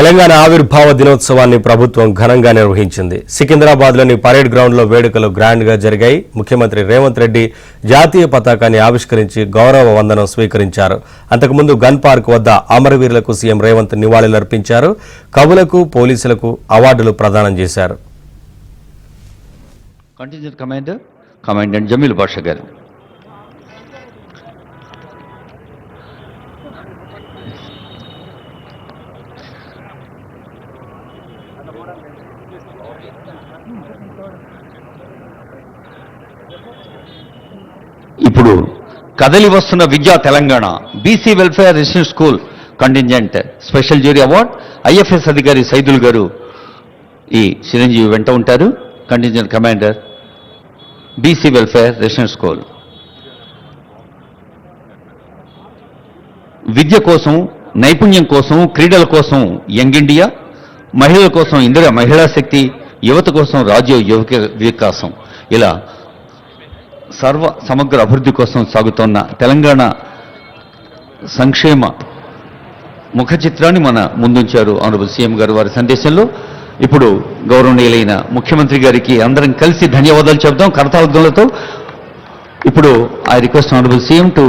తెలంగాణ ఆవిర్భావ దినోత్సవాన్ని ప్రభుత్వం ఘనంగా నిర్వహించింది. సికింద్రాబాద్లోని పరేడ్ గ్రౌండ్లో వేడుకలు గ్రాండ్గా జరిగాయి. ముఖ్యమంత్రి రేవంత్ రెడ్డి జాతీయ పతాకాన్ని ఆవిష్కరించి గౌరవ వందనం స్వీకరించారు. అంతకుముందు గన్ పార్క్ వద్ద అమరవీరులకు సీఎం రేవంత్ నివాళులర్పించారు. కవులకు, పోలీసులకు అవార్డులు ప్రదానం చేశారు. కమాండెంట్ జమీల్ బాషా గారు. ఇప్పుడు కదలి వస్తున్న విద్యా Telangana BC welfare residential school contingent special jury award IFS అధికారి సైదుల్ గారు ఈ చిరంజీవి వెంట ఉంటారు. Contingent commander BC welfare residential school. విద్య కోసం, నైపుణ్యం కోసం, క్రీడల కోసం యంగ్ ఇండియా, మహిళల కోసం ఇందిరా మహిళా శక్తి, యువత కోసం రాజీవ్ యువక వికాసం, ఇలా సర్వ సమగ్ర అభివృద్ధి కోసం సాగుతున్న తెలంగాణ సంక్షేమ ముఖ చిత్రాన్ని మన ముందుంచారు ఆనరబుల్ సీఎం గారు వారి సందేశంలో. ఇప్పుడు గౌరవనీయులైన ముఖ్యమంత్రి గారికి అందరం కలిసి ధన్యవాదాలు చెప్దాం కరతాళధ్వనులతో. ఇప్పుడు I request honourable CM to